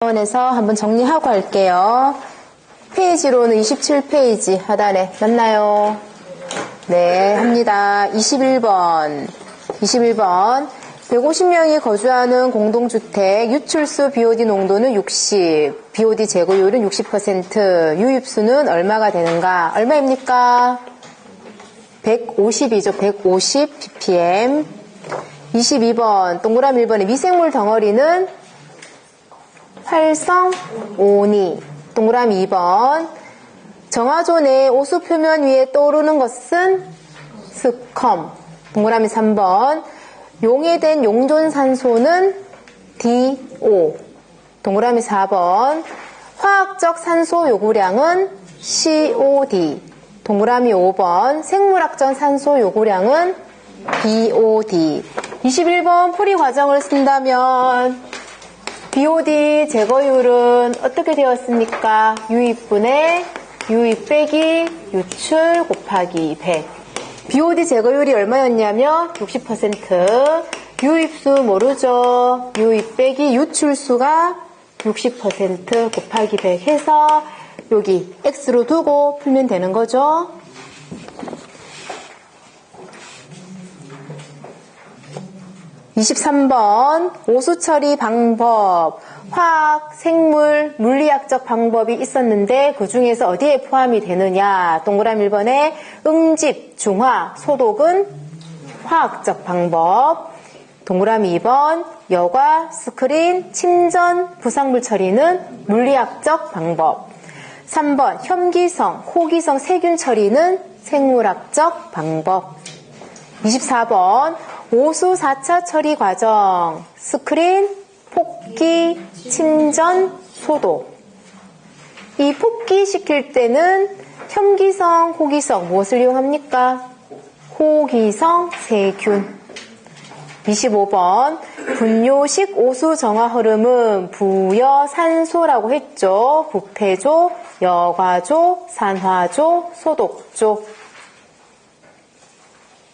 원에서 한번 정리하고 할게요. 페이지로는 27페이지 하단에 맞나요? 네, 합니다. 21번 150명이 거주하는 공동주택 유출수 BOD 농도는 60, BOD 제거율은 60%, 유입수는 얼마가 되는가? 얼마입니까? 150이죠. 150 ppm. 22번 동그라미 1번의 미생물 덩어리는 활성 오니. 동그라미 2번 정화조 내 오수 표면 위에 떠오르는 것은 스컴. 동그라미 3번 용해된 용존산소는 DO. 동그라미 4번 화학적 산소 요구량은 COD. 동그라미 5번 생물학적 산소 요구량은 BOD. 21번 풀이 과정을 쓴다면 BOD 제거율은 어떻게 되었습니까? 유입분의 유입 빼기 유출 곱하기 100. BOD 제거율이 얼마였냐면 60%. 유입수 모르죠? 유입 빼기 유출수가 60% 곱하기 100 해서 여기 X로 두고 풀면 되는 거죠. (23번) 오수 처리 방법. 화학, 생물, 물리학적 방법이 있었는데 그 중에서 어디에 포함이 되느냐. 동그라미 1번에 응집, 중화, 소독은 화학적 방법. 동그라미 2번 여과, 스크린, 침전, 부상물 처리는 물리학적 방법. 3번 혐기성, 호기성 세균 처리는 생물학적 방법. 24번 오수 4차 처리 과정. 스크린, 폭기, 침전, 소독. 이 폭기 시킬 때는 혐기성, 호기성 무엇을 이용합니까? 호기성 세균. 25번 분뇨식 오수 정화 흐름은 부여, 산소라고 했죠. 부패조, 여과조, 산화조, 소독조.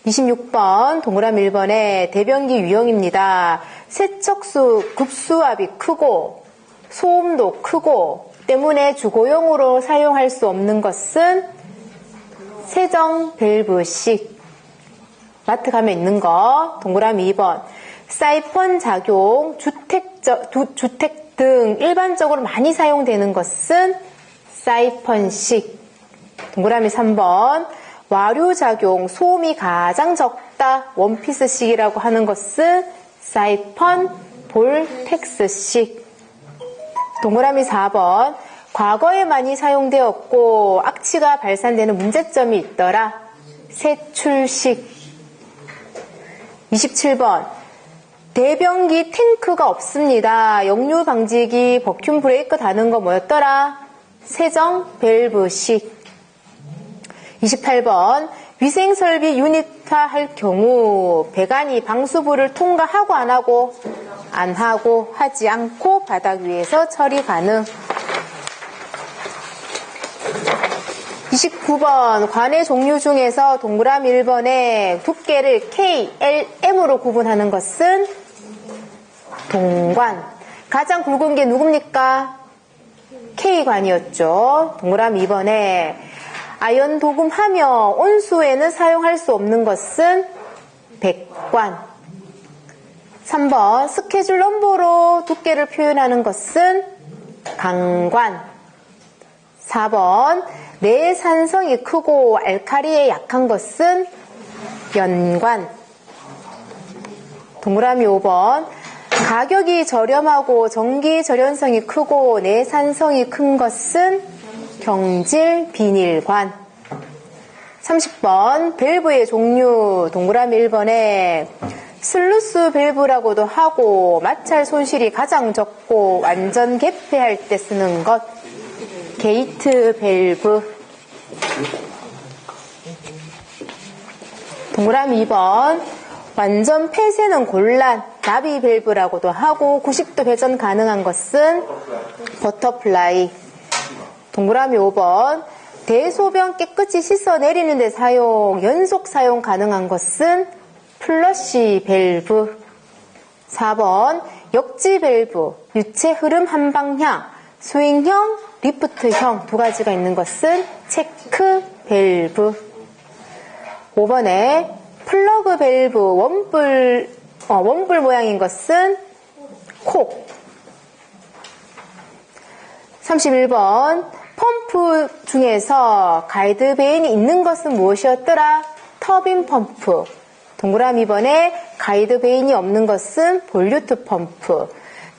26번 동그라미 1번에 대변기 유형입니다. 세척수 급수압이 크고 소음도 크고 때문에 주거용으로 사용할 수 없는 것은 세정 밸브식. 마트 가면 있는 거. 동그라미 2번 사이펀 작용, 주택 등 일반적으로 많이 사용되는 것은 사이펀식. 동그라미 3번 와류작용, 소음이 가장 적다, 원피스식이라고 하는 것은 사이펀 볼텍스식. 동그라미 4번 과거에 많이 사용되었고 악취가 발산되는 문제점이 있더라, 세출식. 27번 대변기 탱크가 없습니다. 역류 방지기, 버큐um 브레이크 다는 거 뭐였더라? 세정 밸브식. 28번 위생설비 유닛화 할 경우 배관이 방수부를 통과하고 안 하고? 안 하고, 하지 않고 바닥 위에서 처리 가능. 29번 관의 종류 중에서 동그라미 1번에 두께를 K, L, M으로 구분하는 것은 동관. 가장 굵은 게 누굽니까? K관이었죠. 동그라미 2번에 아연 도금하며 온수에는 사용할 수 없는 것은 백관. 3번 스케줄 넘버로 두께를 표현하는 것은 강관. 4번 내산성이 크고 알카리에 약한 것은 연관. 동그라미 5번 가격이 저렴하고 전기 절연성이 크고 내산성이 큰 것은 경질 비닐관. 30번 밸브의 종류. 동그라미 1번에 슬루스 밸브라고도 하고 마찰 손실이 가장 적고 완전 개폐할 때 쓰는 것 게이트 밸브. 동그라미 2번 완전 폐쇄는 곤란, 나비 밸브라고도 하고 90도 회전 가능한 것은 버터플라이. 동그라미 5번 대소변 깨끗이 씻어내리는 데 사용, 연속 사용 가능한 것은 플러시 밸브. 4번 역지 밸브, 유체 흐름 한 방향, 스윙형, 리프트형 두 가지가 있는 것은 체크 밸브. 5번에 플러그 밸브 원뿔 모양인 것은 콕. 31번 펌프 중에서 가이드 베인이 있는 것은 무엇이었더라? 터빈 펌프. 동그라미 2번에 가이드 베인이 없는 것은 볼류트 펌프.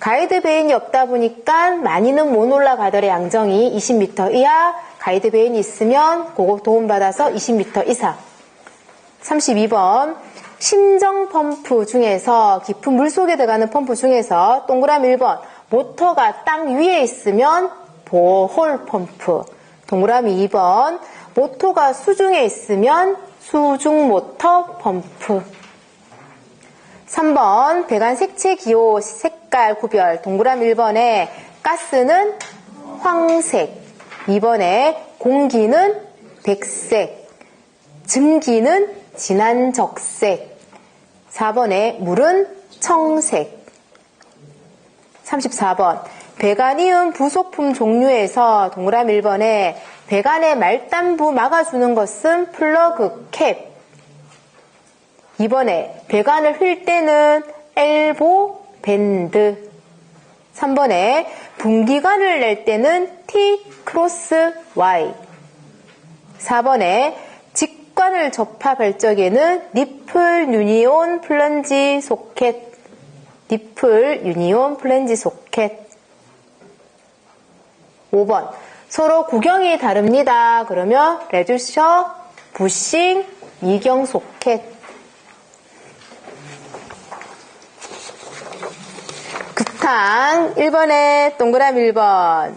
가이드 베인이 없다 보니까 많이는 못 올라가더래. 양정이 20m 이하, 가이드 베인이 있으면 그거 도움받아서 20m 이상. 32번 심정 펌프 중에서 깊은 물속에 들어가는 펌프 중에서 동그라미 1번 모터가 땅 위에 있으면 보홀 펌프. 동그라미 2번 모터가 수중에 있으면 수중 모터 펌프. 3번 배관 색채 기호 색깔 구별. 동그라미 1번에 가스는 황색, 2번에 공기는 백색, 증기는 진한 적색, 4번에 물은 청색. 34번 배관이은 부속품 종류에서 동그라미 1번에 배관의 말단부 막아주는 것은 플러그 캡, 2번에 배관을 휠 때는 엘보 밴드, 3번에 분기관을 낼 때는 T 크로스 Y, 4번에 직관을 접합할 적에는 니플 유니온 플런지 소켓, 니플 유니온 플런지 소켓. 5번 서로 구경이 다릅니다. 그러면 레듀셔, 부싱, 미경 소켓. 급탕 1번에 동그라미 1번.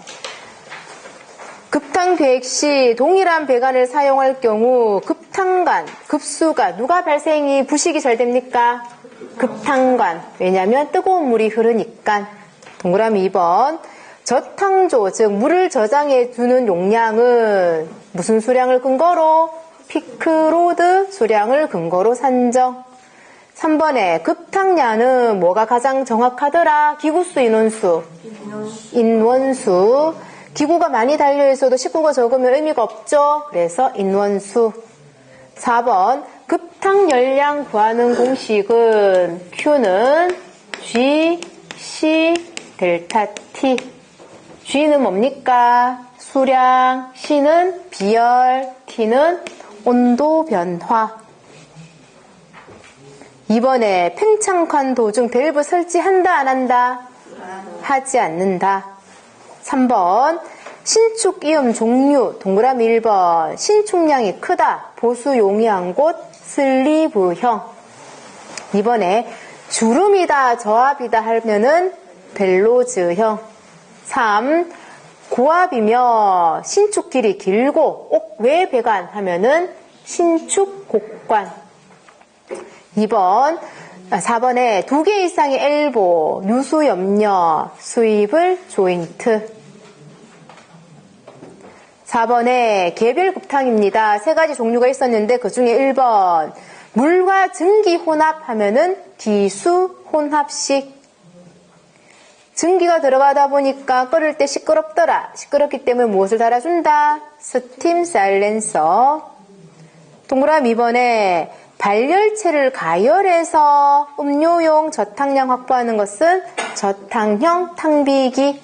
급탕 계획 시 동일한 배관을 사용할 경우 급탕관, 급수가 누가 발생이 부식이 잘 됩니까? 급탕관. 왜냐하면 뜨거운 물이 흐르니까. 동그라미 2번. 저탕조, 즉 물을 저장해 두는 용량은 무슨 수량을 근거로? 피크로드 수량을 근거로 산정. 3번에 급탕량은 뭐가 가장 정확하더라? 기구수, 인원수? 인원수. 기구가 많이 달려있어도 식구가 적으면 의미가 없죠? 그래서 인원수. 4번 급탕 열량 구하는 공식은 Q는 G, C, 델타 T. G는 뭡니까? 수량, C는 비열, T는 온도 변화. 2번에 팽창관 도중 밸브 설치한다 안 한다? 하지 않는다. 3번 신축 이음 종류. 동그라미 1번 신축량이 크다, 보수 용이한 곳 슬리브형. 2번에 주름이다 저압이다 하면은 벨로즈형. 3. 고압이며 신축 길이 길고 외 배관 하면은 신축 곡관. 4번에 2개 이상의 엘보, 누수 염려, 스위블 조인트. 4번에 개별 급탕입니다. 3가지 종류가 있었는데 그 중에 1번 물과 증기 혼합 하면은 기수 혼합식. 증기가 들어가다 보니까 끓을 때 시끄럽더라. 시끄럽기 때문에 무엇을 달아준다? 스팀 사일렌서. 동그라미 2번에 발열체를 가열해서 음료용 저탕량 확보하는 것은 저탕형 탕비기.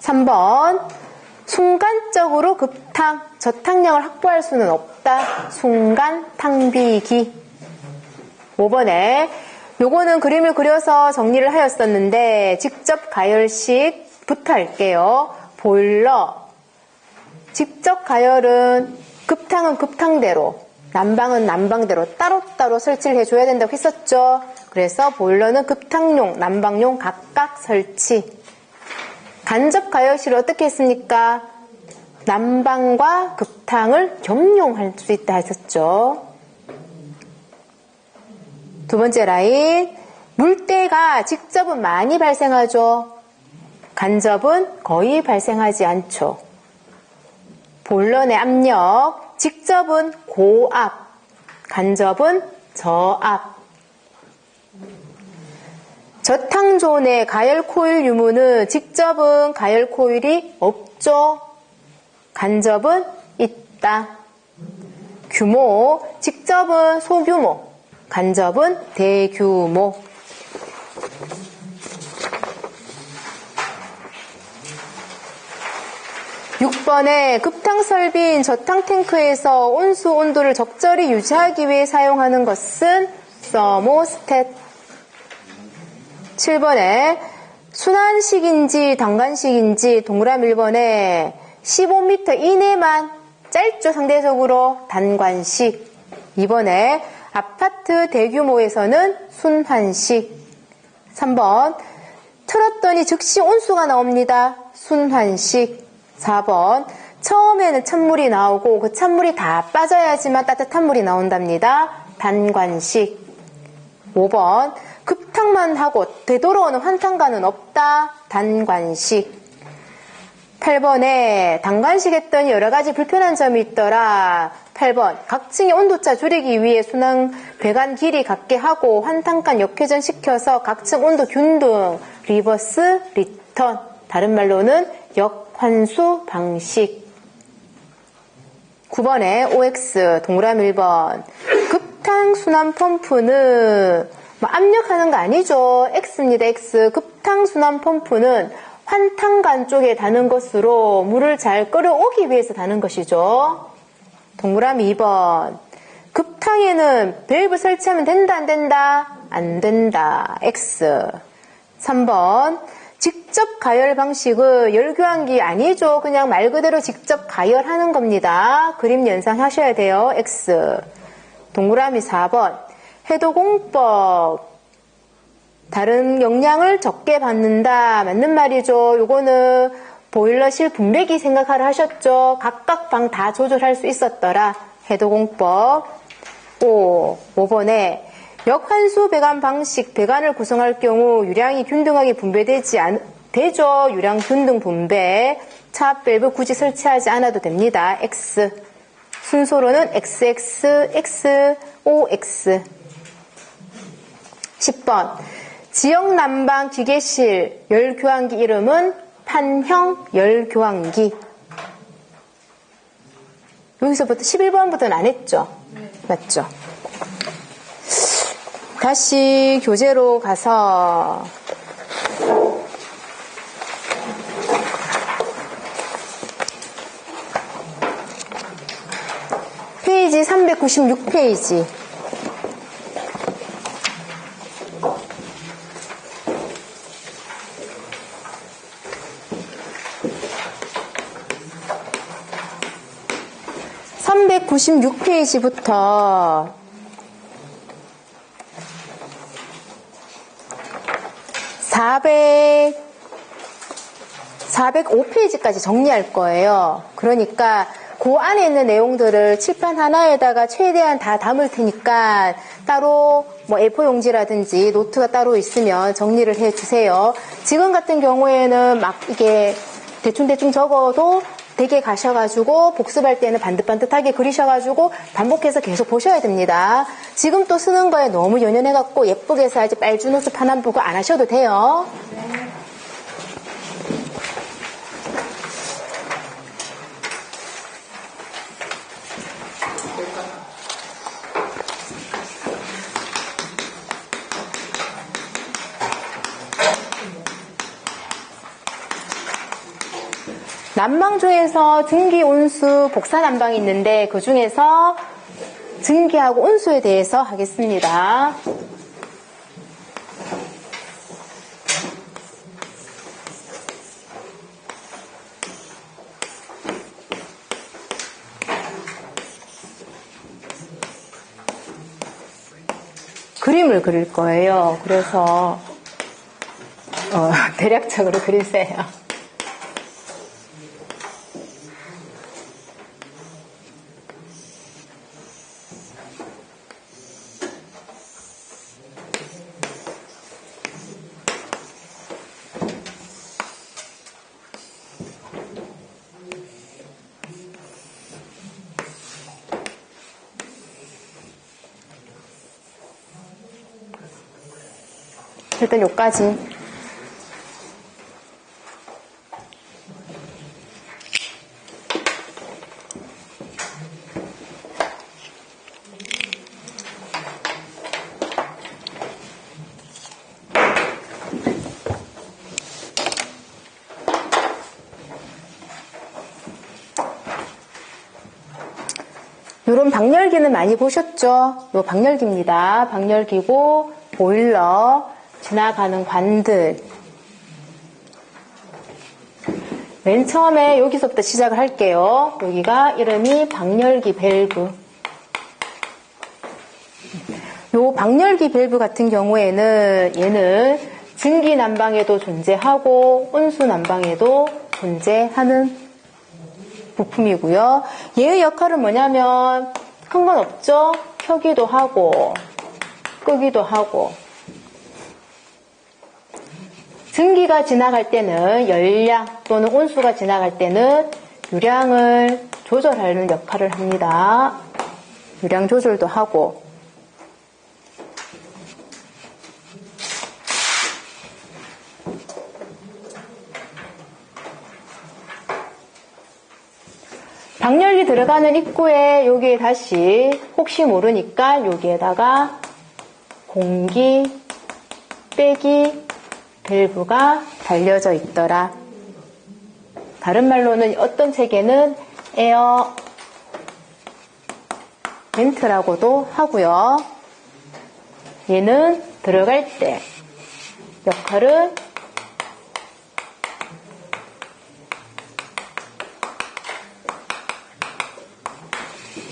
3번 순간적으로 급탕, 저탕량을 확보할 수는 없다. 순간 탕비기. 5번에 요거는 그림을 그려서 정리를 하였었는데 직접 가열식부터 할게요. 보일러. 직접 가열은 급탕은 급탕대로, 난방은 난방대로 따로따로 설치를 해줘야 된다고 했었죠. 그래서 보일러는 급탕용, 난방용 각각 설치. 간접 가열실을 어떻게 했습니까? 난방과 급탕을 겸용할 수 있다 했었죠. 두 번째 라인, 물때가 직접은 많이 발생하죠. 간접은 거의 발생하지 않죠. 보일러 내 압력, 직접은 고압, 간접은 저압. 저탕존의 가열코일 유무는 직접은 가열코일이 없죠. 간접은 있다. 규모, 직접은 소규모, 간접은 대규모. 6번에 급탕설비인 저탕탱크에서 온수 온도를 적절히 유지하기 위해 사용하는 것은 서모스탯. 7번에 순환식인지 단관식인지 동그라미 1번에 15m 이내만 짧죠. 상대적으로 단관식. 2번에 아파트 대규모에서는 순환식. 3번 틀었더니 즉시 온수가 나옵니다. 순환식. 4번 처음에는 찬물이 나오고 그 찬물이 다 빠져야지만 따뜻한 물이 나온답니다. 단관식. 5번 급탕만 하고 되돌아오는 환탄가는 없다. 단관식. 8번에 단관식 했더니 여러가지 불편한 점이 있더라. 8번 각층의 온도차 줄이기 위해 순환 배관 길이 같게 하고 환탄간 역회전 시켜서 각층 온도 균등 리버스 리턴. 다른 말로는 역환수 방식. 9번에 OX 동그라미 1번 급탕 순환 펌프는 압력하는 거 아니죠. X입니다. X. 급탕 순환 펌프는 환탄간 쪽에 다는 것으로 물을 잘 끌어오기 위해서 다는 것이죠. 동그라미 2번 급탕에는 밸브 설치하면 된다 안 된다? 안 된다. X. 3번 직접 가열 방식은 열교환기 아니죠. 그냥 말 그대로 직접 가열하는 겁니다. 그림 연상하셔야 돼요. X. 동그라미 4번 해도공법 다른 용량을 적게 받는다. 맞는 말이죠. 요거는 보일러실 분배기 생각하라 하셨죠. 각각 방 다 조절할 수 있었더라. 해도공법. 5번에 역환수 배관 방식, 배관을 구성할 경우 유량이 균등하게 되죠. 유량 균등 분배. 차압 밸브 굳이 설치하지 않아도 됩니다. X. 순서로는 XX, X, OX. 10번. 지역 난방 기계실 열교환기 이름은 판형 열교환기. 여기서부터 11번부터는 안 했죠? 맞죠? 다시 교재로 가서 페이지 396페이지. (396페이지부터) 405페이지까지 정리할 거예요. 그러니까 그 안에 있는 내용들을 칠판 하나에다가 최대한 다 담을 테니까 따로 뭐 A4 용지라든지 노트가 따로 있으면 정리를 해 주세요. 지금 같은 경우에는 막 이게 대충대충 적어도 댁에 가셔가지고 복습할 때는 반듯반듯하게 그리셔가지고 반복해서 계속 보셔야 됩니다. 지금 또 쓰는 거에 너무 연연해갖고 예쁘게 해야지 빨주 노트 파남 보고 안 하셔도 돼요. 난방 중에서 증기, 온수, 복사 난방이 있는데 그 중에서 증기하고 온수에 대해서 하겠습니다. 그림을 그릴 거예요. 그래서 대략적으로 그리세요. 일단 요까지. 요런 방열기는 많이 보셨죠? 요 방열기입니다. 방열기고 보일러, 지나가는 관들. 맨 처음에 여기서부터 시작을 할게요. 여기가 이름이 방열기 밸브. 요 방열기 밸브 같은 경우에는 얘는 증기 난방에도 존재하고 온수 난방에도 존재하는 부품이고요. 얘의 역할은 뭐냐면 큰 건 없죠? 켜기도 하고 끄기도 하고. 증기가 지나갈 때는 열량 또는 온수가 지나갈 때는 유량을 조절하는 역할을 합니다. 유량 조절도 하고. 방열기 들어가는 입구에 여기에 다시 혹시 모르니까 여기에다가 공기 빼기 밸브가 달려져 있더라. 다른 말로는 어떤 책에는 에어 벤트라고도 하고요. 얘는 들어갈 때 역할은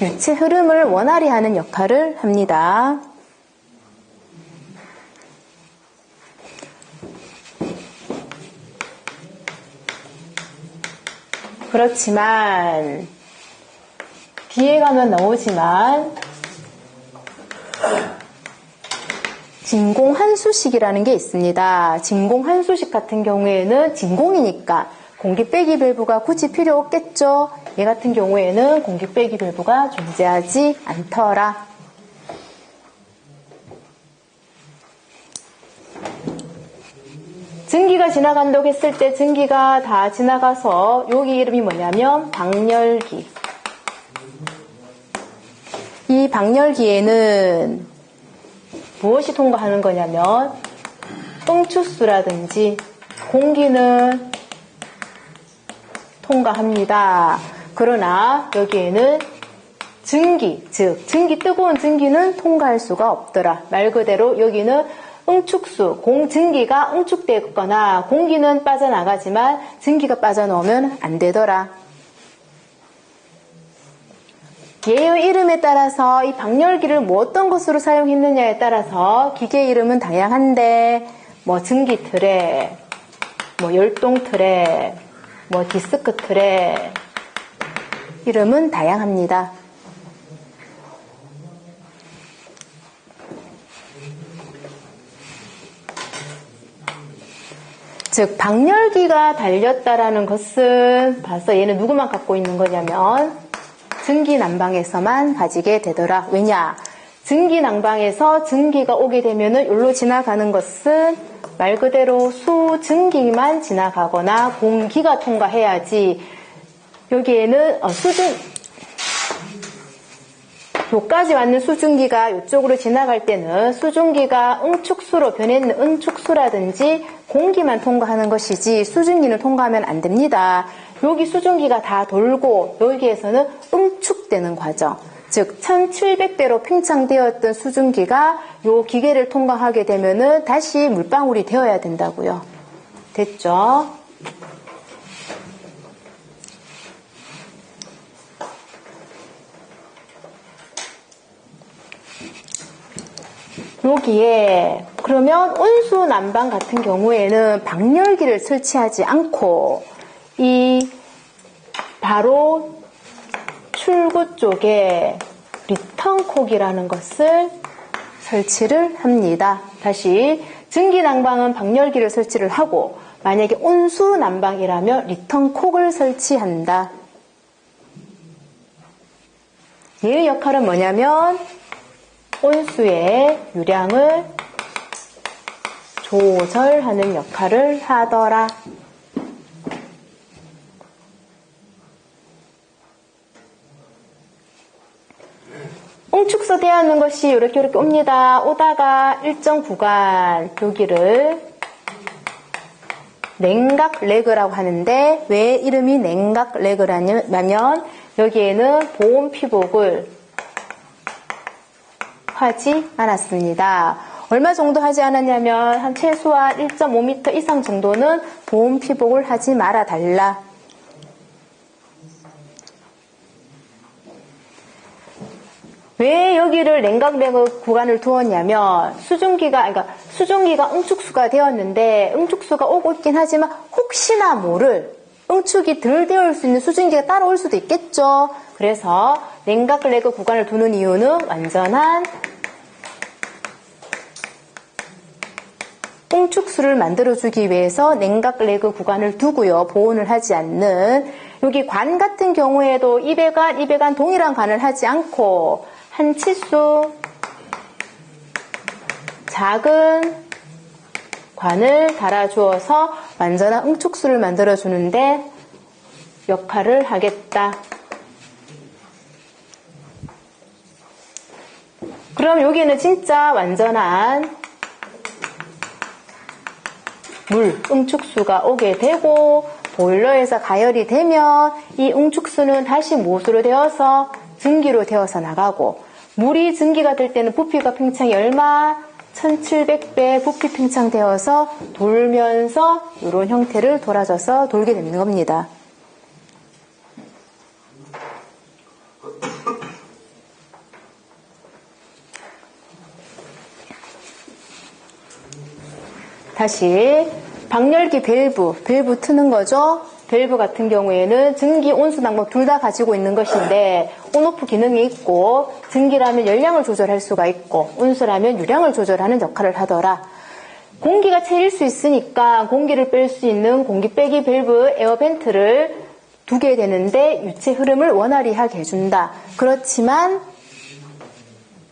유체 흐름을 원활히 하는 역할을 합니다. 그렇지만 뒤에 가면 나오지만 진공한수식이라는 게 있습니다. 진공한수식 같은 경우에는 진공이니까 공기 빼기 밸브가 굳이 필요 없겠죠. 얘 같은 경우에는 공기 빼기 밸브가 존재하지 않더라. 증기가 지나간다고 했을 때 증기가 다 지나가서 여기 이름이 뭐냐면 방열기. 이 방열기에는 무엇이 통과하는 거냐면 응축수라든지 공기는 통과합니다. 그러나 여기에는 증기, 즉 뜨거운 증기는 통과할 수가 없더라. 말 그대로 여기는 응축수, 증기가 응축되거나 공기는 빠져나가지만 증기가 빠져나오면 안 되더라. 얘의 이름에 따라서 이 방열기를 뭐 어떤 것으로 사용했느냐에 따라서 기계 이름은 다양한데 뭐 증기 트랩, 뭐 열동 트랩, 뭐 디스크 트랩 이름은 다양합니다. 즉 방열기가 달렸다라는 것은 봐서 얘는 누구만 갖고 있는 거냐면 증기 난방에서만 가지게 되더라. 왜냐? 증기 난방에서 증기가 오게 되면은 여기로 지나가는 것은 말 그대로 수증기만 지나가거나 공기가 통과해야지. 여기에는 요까지 왔는 수증기가 이쪽으로 지나갈 때는 수증기가 응축수로 변했는 응축수라든지 공기만 통과하는 것이지 수증기는 통과하면 안 됩니다. 여기 수증기가 다 돌고 여기에서는 응축되는 과정. 즉 1700대로 팽창되었던 수증기가 요 기계를 통과하게 되면은 다시 물방울이 되어야 된다고요. 됐죠? 여기에 그러면 온수 난방 같은 경우에는 방열기를 설치하지 않고 이 바로 출구 쪽에 리턴콕이라는 것을 설치를 합니다. 다시 증기 난방은 방열기를 설치를 하고 만약에 온수 난방이라면 리턴콕을 설치한다. 얘의 역할은 뭐냐면 온수의 유량을 조절하는 역할을 하더라. 응축소 되어 있는 것이 이렇게 옵니다. 오다가 일정 구간 여기를 냉각 레그라고 하는데 왜 이름이 냉각 레그라냐면 여기에는 보온 피복을 하지 않았습니다. 얼마 정도 하지 않았냐면 한 최소한 1.5m 이상 정도는 보온 피복을 하지 말아 달라. 왜 여기를 냉각 레그 구간을 두었냐면 수증기가 응축수가 되었는데 응축수가 오고 있긴 하지만 혹시나 모를 응축이 덜 되어 수 있는 수증기가 따라올 수도 있겠죠. 그래서 냉각 레그 구간을 두는 이유는 완전한 응축수를 만들어주기 위해서 냉각 레그 구간을 두고요. 보온을 하지 않는 여기 관 같은 경우에도 이 배관 동일한 관을 하지 않고 한 치수 작은 관을 달아주어서 완전한 응축수를 만들어주는데 역할을 하겠다. 그럼 여기는 진짜 완전한 물, 응축수가 오게 되고 보일러에서 가열이 되면 이 응축수는 다시 무엇으로 되어서 증기로 되어서 나가고 물이 증기가 될 때는 부피가 팽창이 얼마? 1700배 부피 팽창되어서 돌면서 이런 형태를 돌아져서 돌게 되는 겁니다. 다시 방열기 밸브 트는 거죠. 밸브 같은 경우에는 증기, 온수, 낙목 둘 다 가지고 있는 것인데 온오프 기능이 있고 증기라면 열량을 조절할 수가 있고 온수라면 유량을 조절하는 역할을 하더라. 공기가 채일 수 있으니까 공기를 뺄 수 있는 공기 빼기 밸브 에어벤트를 두게 되는데 유체 흐름을 원활히 하게 해준다. 그렇지만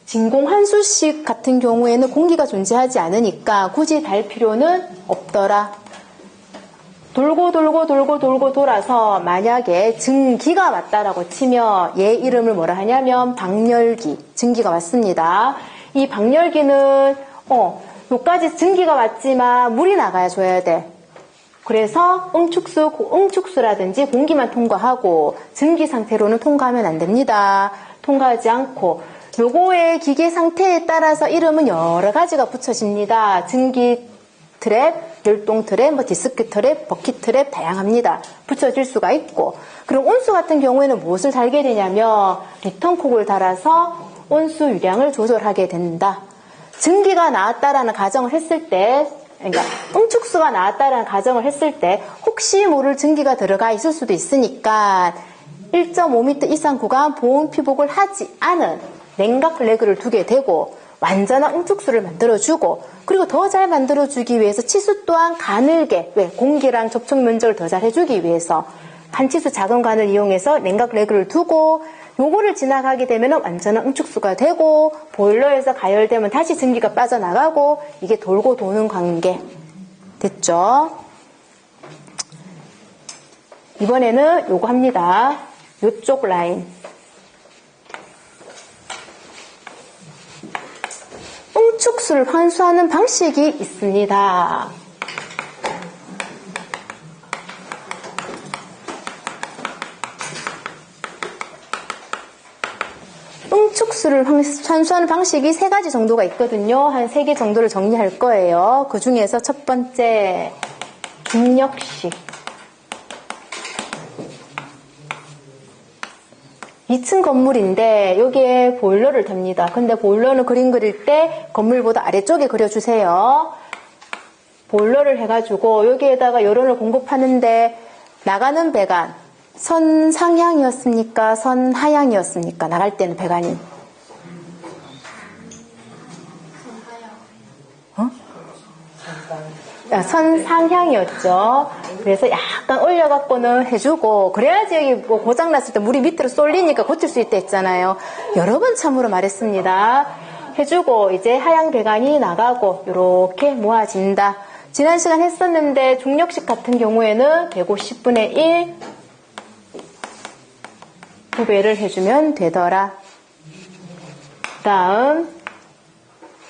진공 환수식 같은 경우에는 공기가 존재하지 않으니까 굳이 달 필요는 없더라. 돌고 돌아서 만약에 증기가 왔다라고 치면 얘 이름을 뭐라 하냐면 방열기, 증기가 왔습니다. 이 방열기는 여기까지 증기가 왔지만 물이 나가야 줘야 돼. 그래서 응축수라든지 공기만 통과하고 증기 상태로는 통과하면 안 됩니다. 통과하지 않고 요거의 기계 상태에 따라서 이름은 여러 가지가 붙여집니다. 증기 트랩, 열동 트랩, 디스크 트랩, 버킷 트랩 다양합니다. 붙여질 수가 있고 그럼 온수 같은 경우에는 무엇을 달게 되냐면 리턴콕을 달아서 온수 유량을 조절하게 된다. 증기가 나왔다라는 가정을 했을 때 그러니까 응축수가 나왔다라는 가정을 했을 때 혹시 모를 증기가 들어가 있을 수도 있으니까 1.5m 이상 구간 보온 피복을 하지 않은 냉각 레그를 두게 되고 완전한 응축수를 만들어주고 그리고 더 잘 만들어주기 위해서 치수 또한 가늘게 공기랑 접촉 면적을 더 잘 해주기 위해서 한 치수 작은 관을 이용해서 냉각 레그를 두고 요거를 지나가게 되면 완전한 응축수가 되고 보일러에서 가열되면 다시 증기가 빠져나가고 이게 돌고 도는 관계 됐죠? 이번에는 요거 합니다. 요쪽 라인 응축수를 환수하는 방식이 있습니다. 응축수를 환수하는 방식이 3가지 정도가 있거든요. 한 3개 정도를 정리할 거예요. 그 중에서 첫 번째 중력식 2층 건물인데 여기에 보일러를 답니다. 근데 보일러는 그림 그릴 때 건물보다 아래쪽에 그려주세요. 보일러를 해가지고 여기에다가 열원을 공급하는데 나가는 배관 선 상향이었습니까? 선 하향이었습니까? 나갈 때는 배관이 선 상향이었죠. 그래서 약간 올려갖고는 해주고 그래야지 여기 뭐 고장났을 때 물이 밑으로 쏠리니까 고칠 수 있다 했잖아요. 여러 번 참으로 말했습니다. 해주고 이제 하향 배관이 나가고 이렇게 모아진다. 지난 시간 했었는데 중력식 같은 경우에는 150분의 1 9배를 해주면 되더라. 다음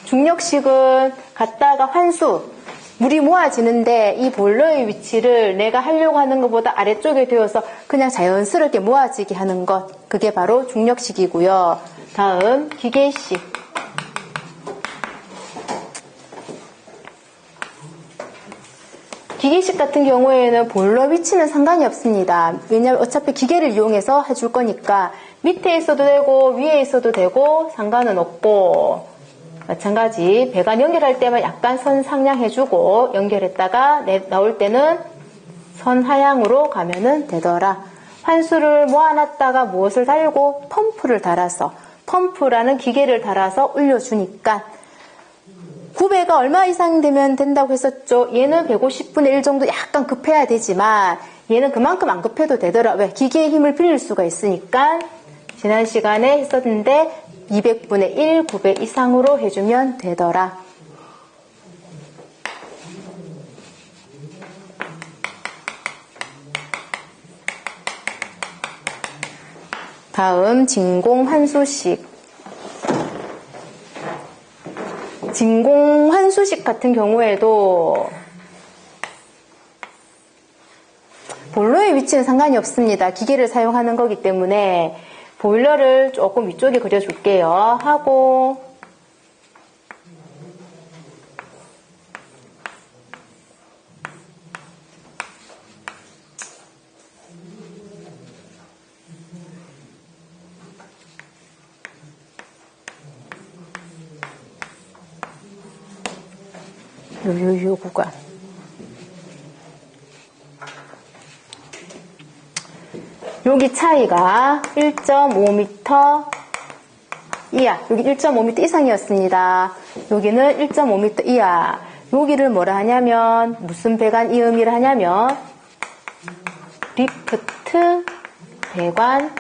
중력식은 갖다가 환수 물이 모아지는데 이 보일러의 위치를 내가 하려고 하는 것보다 아래쪽에 되어서 그냥 자연스럽게 모아지게 하는 것, 그게 바로 중력식이고요. 다음 기계식. 기계식 같은 경우에는 보일러 위치는 상관이 없습니다. 왜냐하면 어차피 기계를 이용해서 해줄 거니까 밑에 있어도 되고 위에 있어도 되고 상관은 없고, 마찬가지 배관 연결할 때만 약간 선 상향해주고 연결했다가 나올 때는 선 하향으로 가면은 되더라. 환수를 모아놨다가 무엇을 달고 펌프를 달아서, 펌프라는 기계를 달아서 올려주니까 9배가 얼마 이상 되면 된다고 했었죠. 얘는 150분의 1 정도 약간 급해야 되지만 얘는 그만큼 안 급해도 되더라. 왜? 기계의 힘을 빌릴 수가 있으니까. 지난 시간에 했었는데 200분의 1 9배 이상으로 해주면 되더라. 다음 진공환수식. 진공환수식 같은 경우에도 보일러의 위치는 상관이 없습니다. 기계를 사용하는 거기 때문에 보일러를 조금 위쪽에 그려줄게요. 하고 요 구간 여기 차이가 1.5m 이하, 여기 1.5m 이상이었습니다. 여기는 1.5m 이하. 여기를 뭐라 하냐면 무슨 배관 이음이라 하냐면 리프트 배관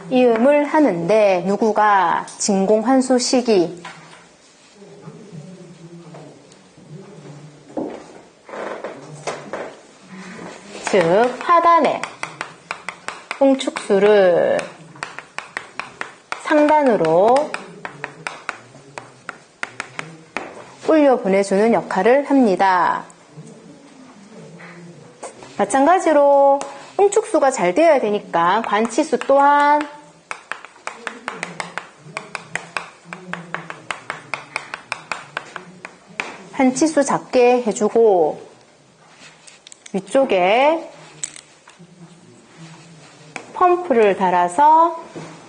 이음을 하는데 누구가 진공환수식이 즉 하단에 응축수를 상단으로 올려 보내주는 역할을 합니다. 마찬가지로 응축수가 잘 되어야 되니까 관치수 또한 한치수 작게 해주고 위쪽에 펌프를 달아서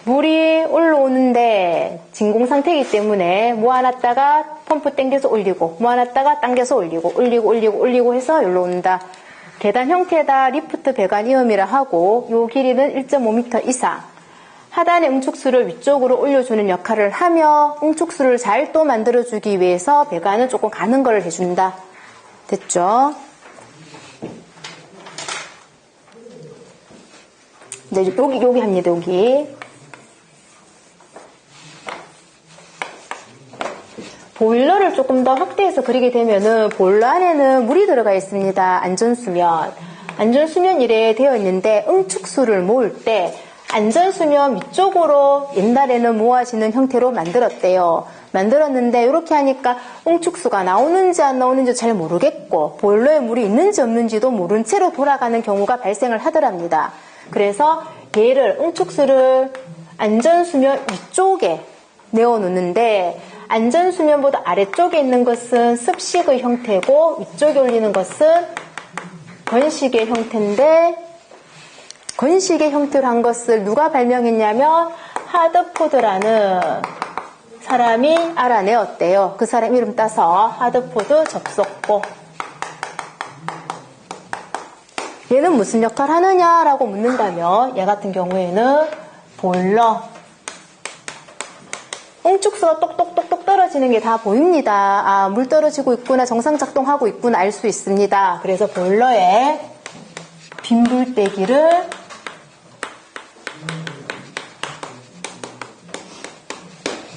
물이 올라오는데 진공 상태이기 때문에 모아놨다가 펌프 당겨서 올리고 모아놨다가 당겨서 올리고 해서 여기로 온다. 계단 형태다 리프트 배관 이음이라 하고 요 길이는 1.5m 이상. 하단의 응축수를 위쪽으로 올려주는 역할을 하며 응축수를 잘 또 만들어주기 위해서 배관은 조금 가는 걸 해준다. 됐죠? 네, 여기 합니다. 여기 보일러를 조금 더 확대해서 그리게 되면은 보일러 안에는 물이 들어가 있습니다. 안전수면. 안전수면 이래 되어 있는데 응축수를 모을 때 안전수면 위쪽으로 옛날에는 모아지는 형태로 만들었대요. 만들었는데 이렇게 하니까 응축수가 나오는지 안 나오는지 잘 모르겠고 보일러에 물이 있는지 없는지도 모른 채로 돌아가는 경우가 발생을 하더랍니다. 그래서 얘를 응축수를 안전수면 위쪽에 내어놓는데 안전수면보다 아래쪽에 있는 것은 습식의 형태고 위쪽에 올리는 것은 건식의 형태인데 건식의 형태로 한 것을 누가 발명했냐면 하드포드라는 사람이 알아내었대요. 그 사람 이름 따서 하드포드 접속고. 얘는 무슨 역할을 하느냐라고 묻는다면 얘 같은 경우에는 보일러 응축수가 똑똑똑똑 떨어지는 게 다 보입니다. 아, 물 떨어지고 있구나, 정상 작동하고 있구나 알 수 있습니다. 그래서 보일러에 빈불떼기를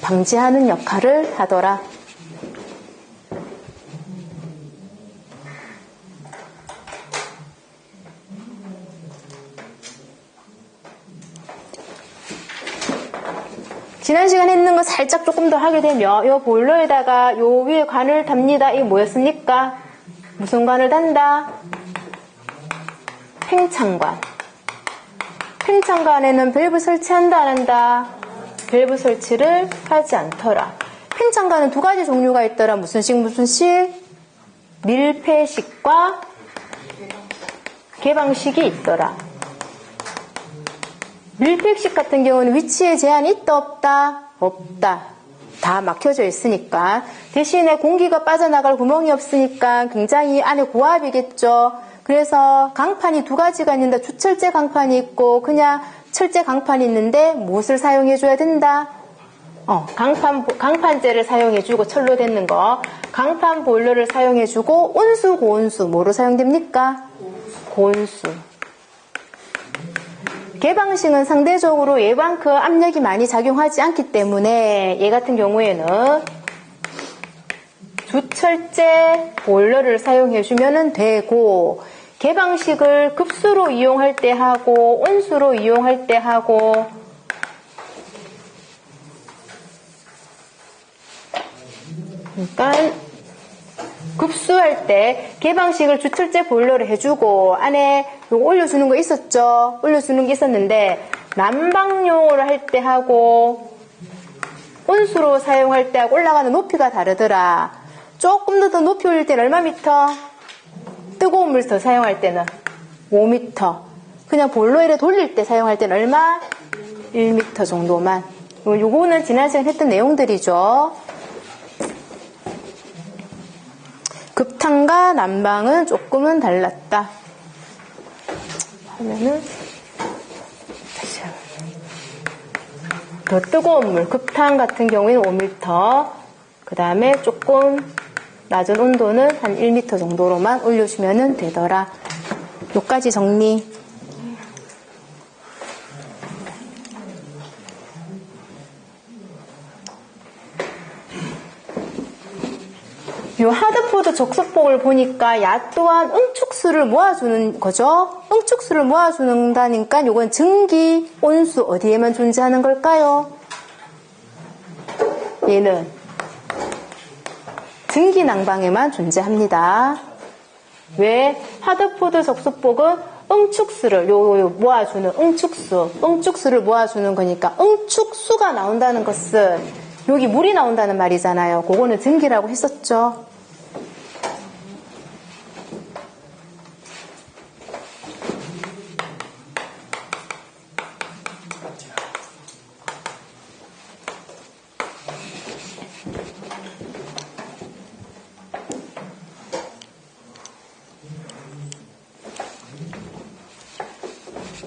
방지하는 역할을 하더라. 지난 시간에 했는 거 살짝 조금 더 하게 되면 요 보일러에다가 요 위에 관을 답니다. 이게 뭐였습니까? 무슨 관을 단다? 팽창관. 팽창관에는 밸브 설치한다 안 한다? 밸브 설치를 하지 않더라. 팽창관은 두 가지 종류가 있더라. 무슨 식? 밀폐식과 개방식이 있더라. 밀폐식 같은 경우는 위치에 제한이 있다 없다? 없다. 다 막혀져 있으니까. 대신에 공기가 빠져나갈 구멍이 없으니까 굉장히 안에 고압이겠죠. 그래서 강판이 두 가지가 있는데 주철제 강판이 있고 그냥 철제 강판이 있는데 무엇을 사용해줘야 된다? 강판제를 사용해주고 철로 뱉는 거. 강판 보일러를 사용해주고 온수, 고온수 뭐로 사용됩니까? 고온수. 개방식은 상대적으로 얘만큼 압력이 많이 작용하지 않기 때문에 얘 같은 경우에는 주철제 보일러를 사용해주면 되고 개방식을 급수로 이용할 때 하고 온수로 이용할 때 하고 그러니까 급수할 때 개방식을 주철제 보일러를 해주고 안에 요거 올려주는 거 있었죠? 올려주는 게 있었는데 난방용으로 할 때 하고 온수로 사용할 때 하고 올라가는 높이가 다르더라. 조금 더 높이 올릴 때는 얼마 미터? 뜨거운 물 더 사용할 때는 5m. 그냥 보일러에 돌릴 때 사용할 때는 얼마? 1m 정도만. 요거는 지난 시간에 했던 내용들이죠. 급탕과 난방은 조금은 달랐다. 하면은 다시 더 뜨거운 물, 급탕 같은 경우에는 5m. 그 다음에 조금 낮은 온도는 한 1m 정도로만 올려주면 되더라. 요까지 정리. 요 하드포드 적석폭을 보니까 야 또한 응축수를 모아주는 거죠. 응축수를 모아준다니까 요건 증기, 온수 어디에만 존재하는 걸까요? 얘는 증기 난방에만 존재합니다. 왜? 하드포드 적석폭은 응축수를 요 모아주는 응축수를 모아주는 거니까 응축수가 나온다는 것은 여기 물이 나온다는 말이잖아요. 그거는 증기라고 했었죠.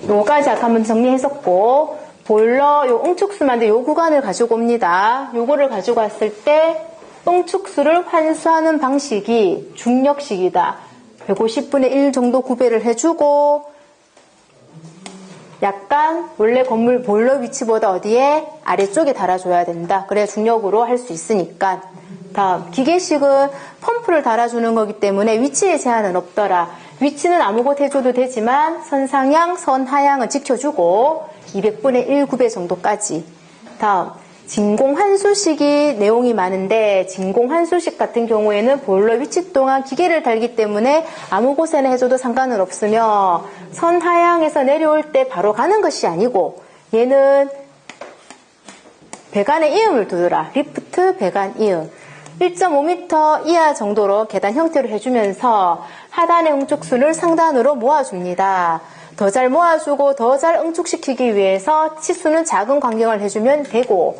요까지 아까 한번 정리했었고 보일러 요 응축수만데 요 구간을 가지고 옵니다. 요거를 가지고 왔을 때 응축수를 환수하는 방식이 중력식이다. 150분의 1 정도 구배를 해주고 약간 원래 건물 보일러 위치보다 어디에 아래쪽에 달아줘야 된다. 그래야 중력으로 할 수 있으니까. 다음 기계식은 펌프를 달아주는 거기 때문에 위치에 제한은 없더라. 위치는 아무곳 해줘도 되지만 선상향, 선하향은 지켜주고 200분의 1 구배 정도까지. 다음 진공환수식이 내용이 많은데 진공환수식 같은 경우에는 보일러 위치 동안 기계를 달기 때문에 아무 곳에나 해줘도 상관은 없으며 선하향에서 내려올 때 바로 가는 것이 아니고 얘는 배관에 이음을 두더라. 리프트 배관 이음 1.5m 이하 정도로 계단 형태로 해주면서 하단의 응축수를 상단으로 모아줍니다. 더 잘 모아주고 더 잘 응축시키기 위해서 치수는 작은 광경을 해주면 되고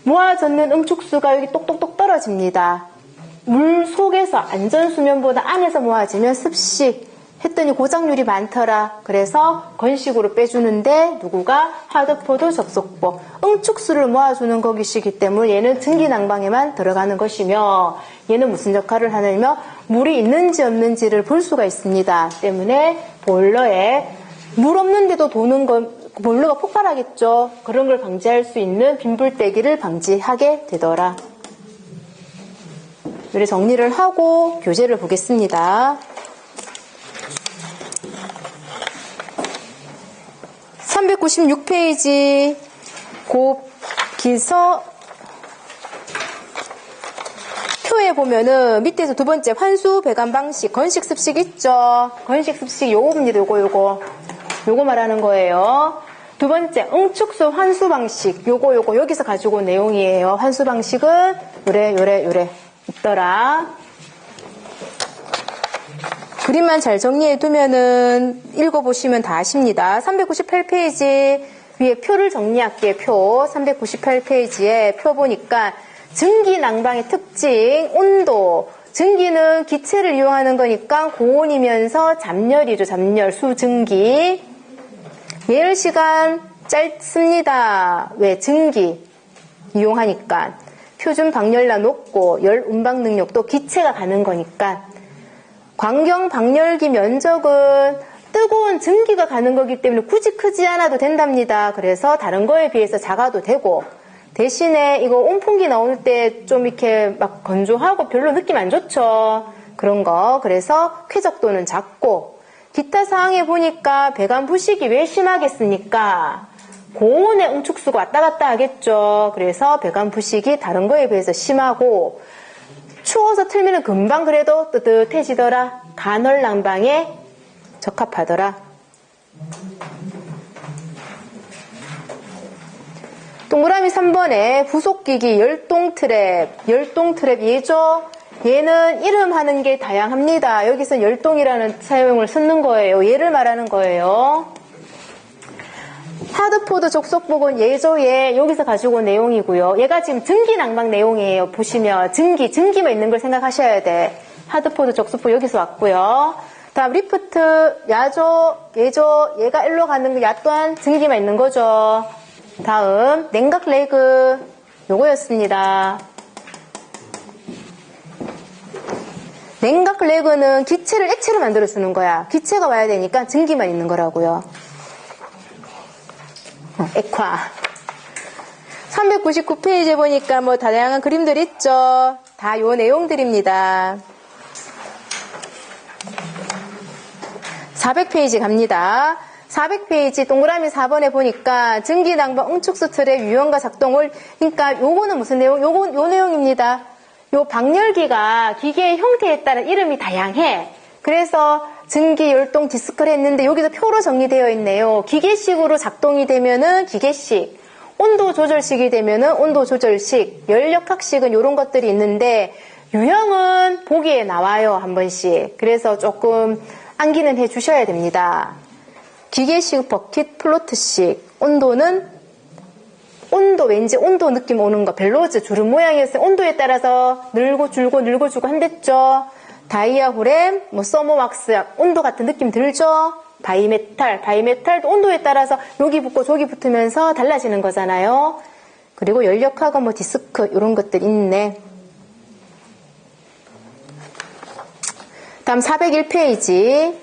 모아졌는 응축수가 여기 똑똑똑 떨어집니다. 물 속에서 안전수면보다 안에서 모아지면 습식 했더니 고장률이 많더라. 그래서 건식으로 빼주는데 누구가 하드포드 적석보 응축수를 모아주는 것이기 때문에 얘는 증기난방에만 들어가는 것이며 얘는 무슨 역할을 하냐면 물이 있는지 없는지를 볼 수가 있습니다. 때문에 보일러에 물 없는데도 도는 것 보일러가 폭발하겠죠. 그런 걸 방지할 수 있는 빈불떼기를 방지하게 되더라. 우리 정리를 하고 교재를 보겠습니다. 396페이지 곱기서 표에 보면은 밑에서 두 번째 환수 배관 방식 건식 습식 있죠. 건식 습식 요겁니다. 요거 말하는 거예요. 두 번째 응축수 환수 방식 요거 여기서 가지고 온 내용이에요. 환수 방식은 요래 있더라. 그림만 잘 정리해 두면은 읽어보시면 다 아십니다. 398페이지 위에 표를 정리할게요. 표 398페이지에 표 보니까 증기 난방의 특징, 온도. 증기는 기체를 이용하는 거니까 고온이면서 잠열이죠. 잠열, 수증기. 예열 시간 짧습니다. 왜? 증기 이용하니까. 표준 방열량 높고 열 운방 능력도 기체가 가는 거니까. 광경 방열기 면적은 뜨거운 증기가 가는 거기 때문에 굳이 크지 않아도 된답니다. 그래서 다른 거에 비해서 작아도 되고 대신에 이거 온풍기 나올 때 좀 이렇게 막 건조하고 별로 느낌 안 좋죠. 그런 거. 그래서 쾌적도는 작고 기타 사항에 보니까 배관 부식이 왜 심하겠습니까? 고온의 응축수가 왔다 갔다 하겠죠. 그래서 배관 부식이 다른 거에 비해서 심하고 추워서 틀면은 금방 그래도 뜨뜻해지더라. 간헐 난방에 적합하더라. 동그라미 3번에 부속기기 열동 트랩 얘죠. 얘는 이름하는 게 다양합니다. 여기서 열동이라는 사용을 쓰는 거예요. 얘를 말하는 거예요. 하드포드 접속 부분 얘죠. 얘 여기서 가지고 온 내용이고요. 얘가 지금 증기 난방 내용이에요. 보시면 증기만 있는 걸 생각하셔야 돼. 하드포드 접속부 여기서 왔고요. 다음 리프트 야죠. 얘죠. 얘가 일로 가는 야 또한 증기만 있는 거죠. 다음 냉각 레그 요거였습니다. 냉각 레그는 기체를 액체로 만들어 주는 거야. 기체가 와야 되니까 증기만 있는 거라고요. 액화. 399페이지에 보니까 뭐 다양한 그림들 있죠. 다 요 내용들입니다. 400페이지 갑니다. 400페이지 동그라미 4번에 보니까 증기 난방 응축수 트랩 유형과 작동을, 그러니까 요거는 무슨 내용? 요 내용입니다. 요 방열기가 기계의 형태에 따라 이름이 다양해. 그래서 증기, 열동, 디스크를 했는데 여기서 표로 정리되어 있네요. 기계식으로 작동이 되면은 기계식, 온도 조절식이 되면은 온도 조절식, 연력학식은 이런 것들이 있는데 유형은 보기에 나와요. 한 번씩. 그래서 조금 암기는 해 주셔야 됩니다. 기계식 버킷 플로트식, 온도는 왠지 온도 느낌 오는 거, 벨로즈 주름 모양이었어요. 온도에 따라서 늘고 줄고 한댔죠. 다이아프램, 서머왁스, 온도 같은 느낌 들죠? 바이메탈도 온도에 따라서 여기 붙고 저기 붙으면서 달라지는 거잖아요. 그리고 연력하고 디스크, 이런 것들 있네. 다음 401페이지.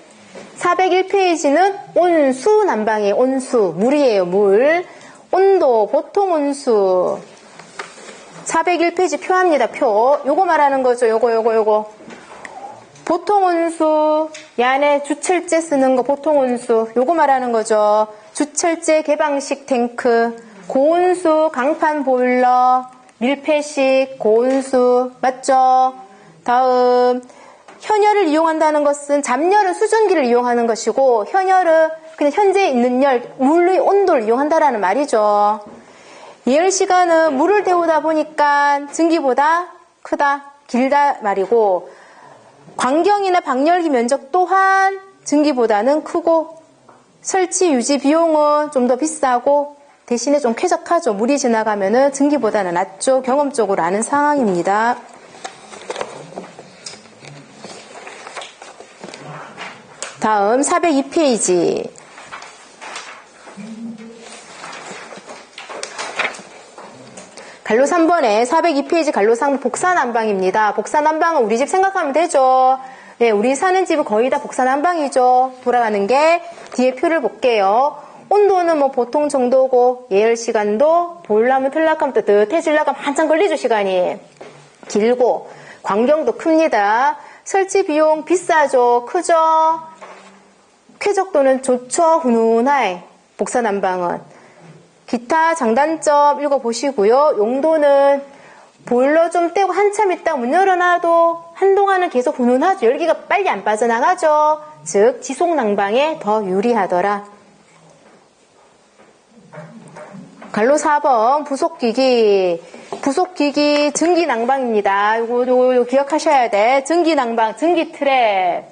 401페이지는 온수 난방이에요. 온수. 물이에요. 물. 온도, 보통 온수. 401페이지 표합니다. 표. 요거 말하는 거죠. 요거. 보통 온수. 이 안에 주철제 쓰는 거 보통 온수. 요거 말하는 거죠. 주철제 개방식 탱크. 고온수 강판 보일러. 밀폐식 고온수. 맞죠? 다음. 현열을 이용한다는 것은 잠열은 수증기를 이용하는 것이고 현열은 그냥 현재 있는 열, 물의 온도를 이용한다라는 말이죠. 예열 시간은 물을 데우다 보니까 증기보다 크다, 길다 말이고 광경이나 방열기 면적 또한 증기보다는 크고 설치 유지 비용은 좀 더 비싸고 대신에 좀 쾌적하죠. 물이 지나가면은 증기보다는 낫죠. 경험적으로 아는 상황입니다. 다음 402페이지. 갈로 3번에 402페이지 갈로 3 복사난방입니다. 복사난방은 우리 집 생각하면 되죠. 네, 우리 사는 집은 거의 다 복사난방이죠. 돌아가는 게 뒤에 표를 볼게요. 온도는 뭐 보통 정도고 예열 시간도 보일러면 틀락하면 뜨뜻해지려면 한참 걸리죠. 시간이 길고 광경도 큽니다. 설치 비용 비싸죠. 크죠. 쾌적도는 좋죠. 훈훈하게 복사난방은. 기타 장단점 읽어보시고요. 용도는 보일러 좀 떼고 한참 있다 문 열어놔도 한동안은 계속 훈훈하죠. 열기가 빨리 안 빠져나가죠. 즉 지속난방에 더 유리하더라. 갈로 4번 부속기기. 부속기기 전기난방입니다. 요거 기억하셔야 돼. 전기난방, 전기트랩.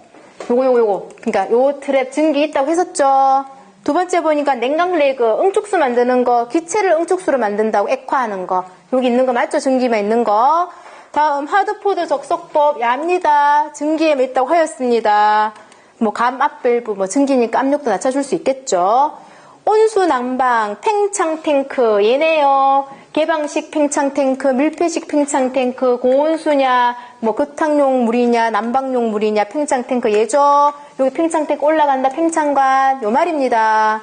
요거. 그러니까 요 트랩 전기 있다고 했었죠. 두 번째 보니까 냉각레그, 응축수 만드는 거, 기체를 응축수로 만든다고 액화하는 거. 여기 있는 거 맞죠? 전기만 있는 거. 다음 하드포드 적석법 얍니다. 전기에 있다고 하였습니다. 뭐 감압 밸브, 뭐 전기니까 압력도 낮춰줄 수 있겠죠. 온수 난방, 팽창 탱크 얘네요. 개방식 팽창 탱크, 밀폐식 팽창 탱크, 고온수냐, 뭐 급탕용 물이냐, 난방용 물이냐, 팽창 탱크 얘죠. 여기 팽창 탱크 올라간다, 팽창관 요 말입니다.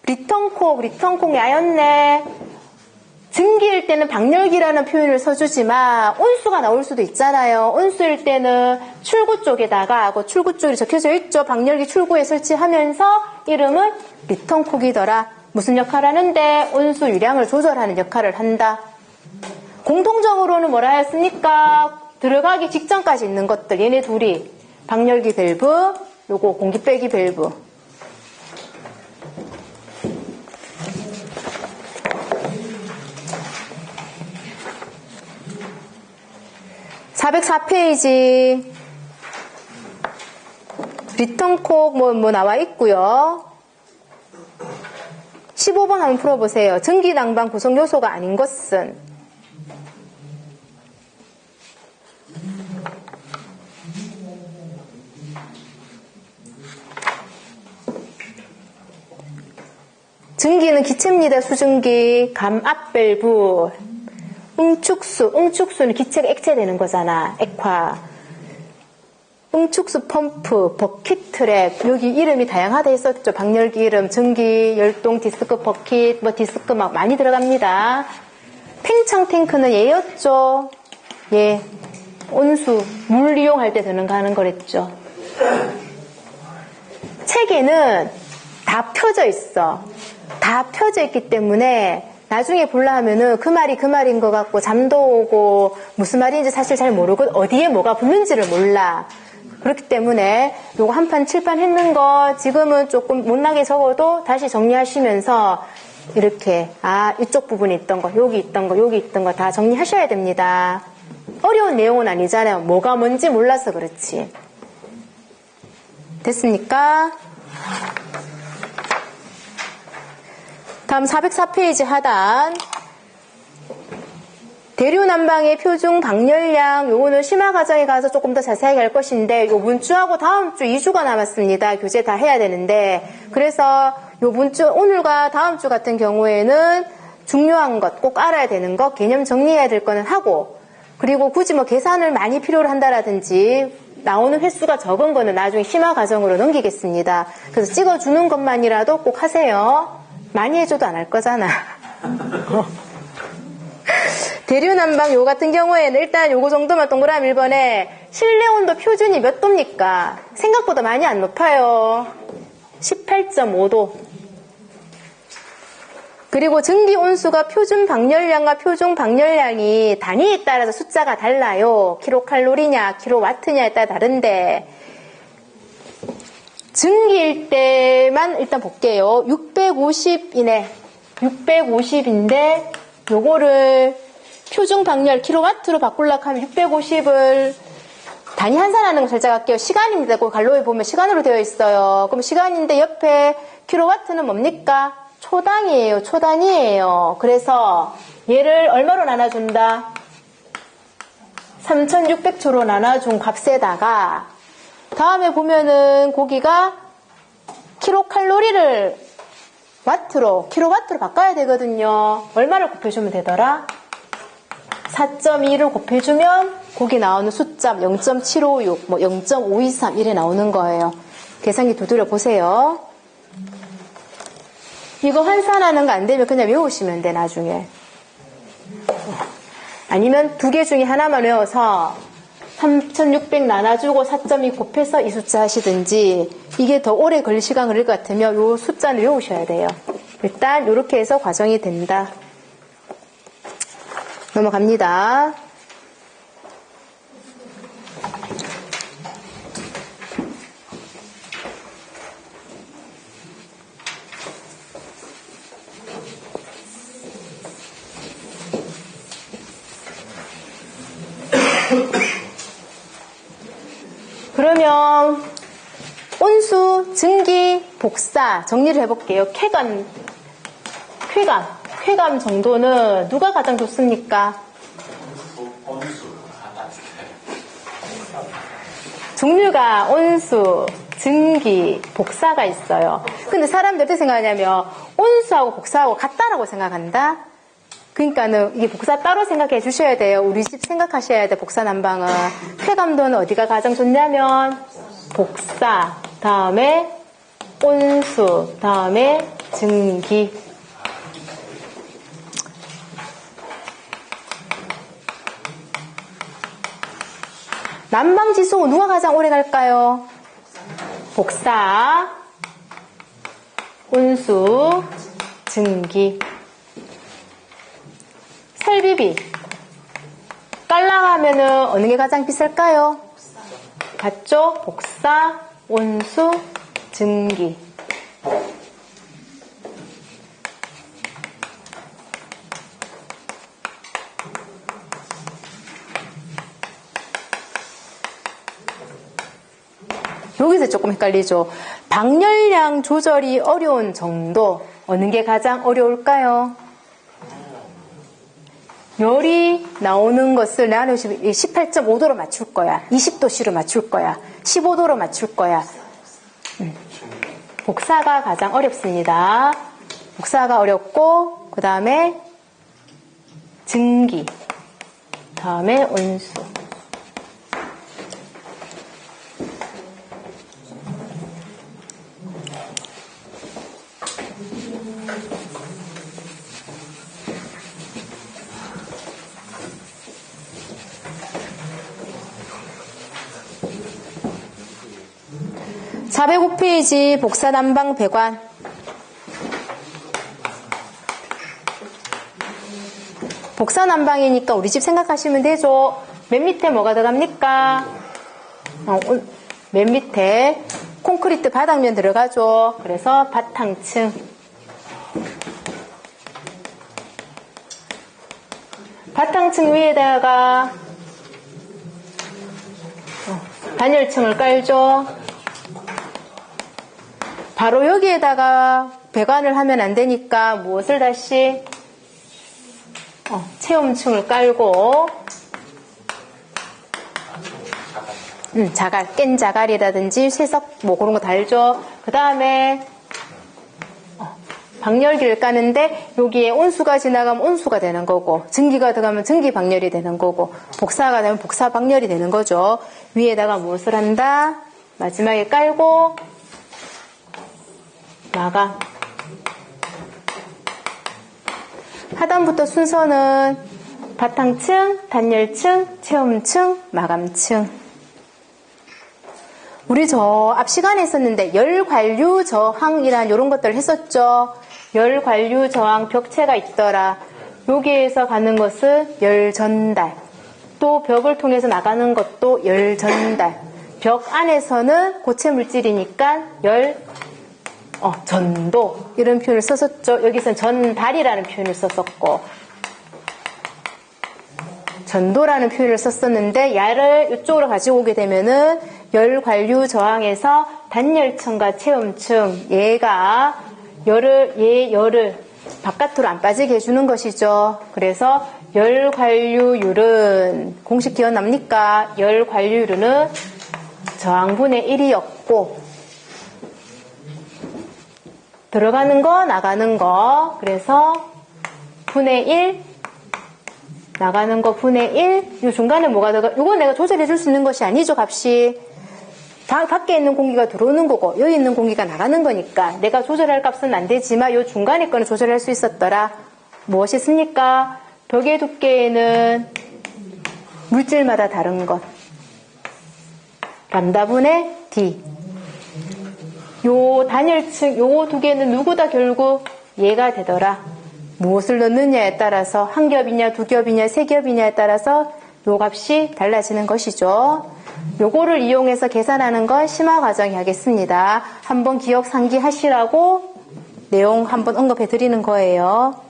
리턴콕 야였네. 증기일 때는 방열기라는 표현을 써주지만 온수가 나올 수도 있잖아요. 온수일 때는 출구 쪽에다가 출구 쪽이 적혀져 있죠. 방열기 출구에 설치하면서 이름은 리턴콕이더라. 무슨 역할을 하는데 온수 유량을 조절하는 역할을 한다. 공통적으로는 뭐라 했습니까? 들어가기 직전까지 있는 것들 얘네 둘이 방열기 밸브, 요거 공기 빼기 밸브. (404페이지) 리턴콕 뭐 나와 있고요. 15번 한번 풀어보세요. 전기난방 구성 요소가 아닌 것은 전기는 기체입니다. 수증기, 감압 밸브, 응축수는 기체가 액체되는 거잖아. 액화. 응축수 펌프, 버킷 트랩, 여기 이름이 다양하다 했었죠. 방열기 이름, 전기, 열동, 디스크 버킷, 뭐 디스크 막 많이 들어갑니다. 팽창 탱크는 얘였죠. 예, 온수, 물 이용할 때 드는 거 하는 거랬죠. 책에는 다 펴져 있어. 다 펴져 있기 때문에 나중에 보려 하면은 그 말이 그 말인 것 같고 잠도 오고 무슨 말인지 사실 잘 모르고 어디에 뭐가 붙는지를 몰라. 그렇기 때문에 요거 한 판 칠판 했는 거 지금은 조금 못나게 적어도 다시 정리하시면서 이렇게 이쪽 부분에 있던 거 여기 있던 거 여기 있던 거 다 정리하셔야 됩니다. 어려운 내용은 아니잖아요. 뭐가 뭔지 몰라서 그렇지. 됐습니까? 다음 404페이지 하단 대류난방의 표준 방열량 요거는 심화 과정에 가서 조금 더 자세하게 할 것인데 요 문주하고 다음 주 2주가 남았습니다. 교재 다 해야 되는데 그래서 요 문주 오늘과 다음 주 같은 경우에는 중요한 것 꼭 알아야 되는 것 개념 정리해야 될 거는 하고 그리고 굳이 뭐 계산을 많이 필요로 한다라든지 나오는 횟수가 적은 거는 나중에 심화 과정으로 넘기겠습니다. 그래서 찍어주는 것만이라도 꼭 하세요. 많이 해줘도 안 할 거잖아. 대류난방 요 같은 경우에는 일단 요거 정도만 동그라미 1번에 실내 온도 표준이 몇 도입니까? 생각보다 많이 안 높아요. 18.5도. 그리고 전기 온수가 표준 방열량과 표준 방열량이 단위에 따라서 숫자가 달라요. 킬로칼로리냐 킬로와트냐에 따라 다른데 전기일 때만 일단 볼게요. 650이네. 650인데 요거를 표준 방열 킬로와트로 바꾸려고 하면 650을 단위 환산하는 거 살짝 할게요. 시간입니다. 그 갈로에 보면 시간으로 되어 있어요. 그럼 시간인데 옆에 킬로와트는 뭡니까? 초당이에요. 초단위예요. 그래서 얘를 얼마로 나눠준다? 3600초로 나눠준 값에다가 다음에 보면은 거기가 킬로칼로리를 킬로와트로 바꿔야 되거든요. 얼마를 곱해주면 되더라? 4.2를 곱해주면 거기 나오는 숫자 0.756, 뭐 0.523 이래 나오는 거예요. 계산기 두드려 보세요. 이거 환산하는 거 안 되면 그냥 외우시면 돼, 나중에. 아니면 두 개 중에 하나만 외워서 3600 나눠주고 4.2 곱해서 이 숫자 하시든지, 이게 더 오래 걸릴 시간 걸릴 것 같으면 요 숫자는 외우셔야 돼요. 일단 이렇게 해서 과정이 된다. 넘어갑니다. 그러면 온수, 증기, 복사 정리를 해볼게요. 쾌감 정도는 누가 가장 좋습니까? 종류가 온수, 증기, 복사가 있어요. 근데 사람들 어떻게 생각하냐면 온수하고 복사하고 같다라고 생각한다? 그러니까는 이게 복사 따로 생각해 주셔야 돼요. 우리 집 생각하셔야 돼, 복사 난방은. 쾌감도는 어디가 가장 좋냐면 복사, 다음에 온수, 다음에 증기. 난방지수 누가 가장 오래 갈까요? 복사, 온수, 증기. 설비비 깔라하면은 어느 게 가장 비쌀까요? 같죠? 복사, 온수, 증기. 여기서 조금 헷갈리죠. 방열량 조절이 어려운 정도, 어느 게 가장 어려울까요? 열이 나오는 것을 나는 18.5도로 맞출 거야. 20도씨로 맞출 거야. 15도로 맞출 거야. 복사가 가장 어렵습니다. 복사가 어렵고, 그 다음에 증기, 다음에 온수. (405페이지) 복사 난방 배관. 복사 난방이니까 우리 집 생각하시면 되죠. 맨 밑에 뭐가 들어갑니까? 맨 밑에 콘크리트 바닥면 들어가죠. 그래서 바탕층. 바탕층 위에다가 단열층을 깔죠. 바로 여기에다가 배관을 하면 안 되니까 무엇을 다시 체험층을 깔고 자갈, 깬 자갈이라든지 쇠석 뭐 그런 거 달죠. 그 다음에 방열기를 까는데 여기에 온수가 지나가면 온수가 되는 거고, 증기가 들어가면 증기 방열이 되는 거고, 복사가 되면 복사 방열이 되는 거죠. 위에다가 무엇을 한다? 마지막에 깔고 마감. 하단부터 순서는 바탕층, 단열층, 체험층, 마감층. 우리 저 앞 시간에 했었는데 열관류 저항이란 이런 것들을 했었죠. 열관류 저항 벽체가 있더라. 여기에서 가는 것은 열 전달. 또 벽을 통해서 나가는 것도 열 전달. 벽 안에서는 고체 물질이니까 전도 이런 표현을 썼었죠. 여기서는 전달이라는 표현을 썼었고 전도라는 표현을 썼었는데, 야를 이쪽으로 가지고 오게 되면은 열관류 저항에서 단열층과 체험층, 얘가 열을 바깥으로 안 빠지게 해주는 것이죠. 그래서 열관류율은 공식 기억납니까? 열관류율은 저항분의 1이었고 들어가는 거 나가는 거, 그래서 분의 1 나가는 거 분의 1. 이 중간에 뭐가 들어가? 이거 내가 조절해 줄 수 있는 것이 아니죠, 값이. 밖에 있는 공기가 들어오는 거고 여기 있는 공기가 나가는 거니까 내가 조절할 값은 안 되지만 요 중간에 거는 조절할 수 있었더라. 무엇이 있습니까? 벽의 두께에는 물질마다 다른 것. 람다분의 D. 요 단열층, 요 두 개는 누구다 결국 얘가 되더라. 무엇을 넣느냐에 따라서 한 겹이냐, 두 겹이냐, 세 겹이냐에 따라서 요 값이 달라지는 것이죠. 요거를 이용해서 계산하는 건 심화 과정이 하겠습니다. 한번 기억 상기하시라고 내용 한번 언급해 드리는 거예요.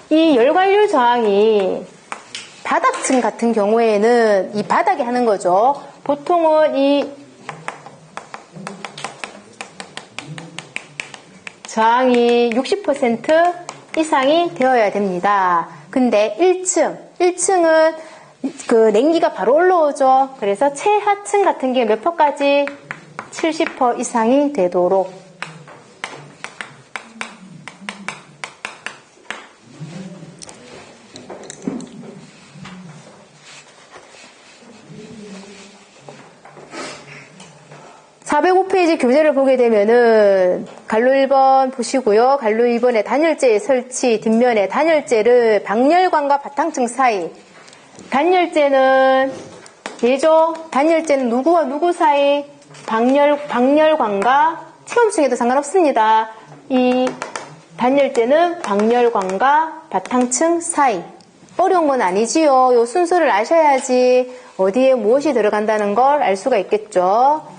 이 열관료 저항이 바닥층 같은 경우에는 이 바닥에 하는 거죠. 보통은 이 저항이 60% 이상이 되어야 됩니다. 근데 1층은 그 냉기가 바로 올라오죠. 그래서 최하층 같은 경우 몇 퍼까지 70% 이상이 되도록 (405페이지) 교재를 보게 되면은 갈로 1번 보시고요. 갈로 2번에 단열재의 설치, 뒷면에 단열재를 방열관과 바탕층 사이. 단열재는 예죠. 단열재는 누구와 누구 사이? 방열관과 체험층에도 상관없습니다. 이 단열재는 방열관과 바탕층 사이. 어려운 건 아니지요. 요 순서를 아셔야지 어디에 무엇이 들어간다는 걸 알 수가 있겠죠.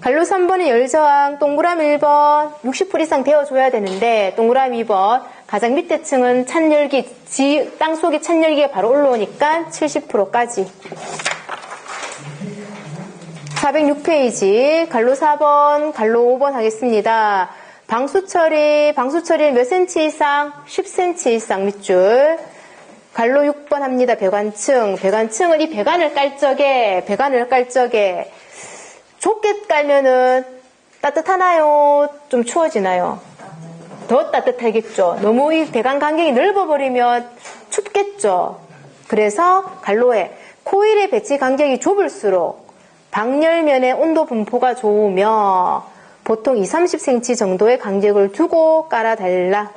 갈로 3번의 열저항, 동그라미 1번 60% 이상 되어줘야 되는데 동그라미 2번 가장 밑에 층은 찬열기, 땅속에 찬열기가 바로 올라오니까 70%까지. 406페이지 갈로 4번, 갈로 5번 하겠습니다. 방수처리 몇 cm 이상? 10cm 이상 밑줄. 갈로 6번 합니다. 배관층은 이 배관을 깔 적에 좁게 깔면은 따뜻하나요? 좀 추워지나요? 더 따뜻하겠죠. 너무 이 배관 간격이 넓어버리면 춥겠죠. 그래서 갈로에 코일의 배치 간격이 좁을수록 방열면의 온도 분포가 좋으며 보통 20-30cm 정도의 간격을 두고 깔아달라.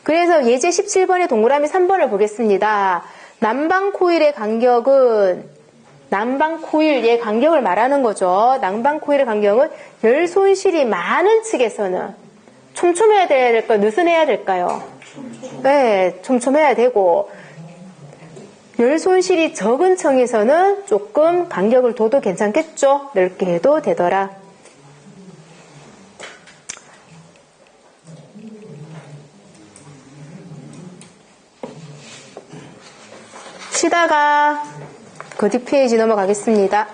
그래서 예제 17번의 동그라미 3번을 보겠습니다. 난방 코일의 간격은 난방 코일의 간격을 말하는 거죠. 난방 코일의 간격은 열 손실이 많은 측에서는 촘촘해야 될까요? 느슨해야 될까요? 네, 촘촘해야 되고 열 손실이 적은 층에서는 조금 간격을 둬도 괜찮겠죠. 넓게 해도 되더라. 쉬다가 그 뒷페이지 넘어가겠습니다.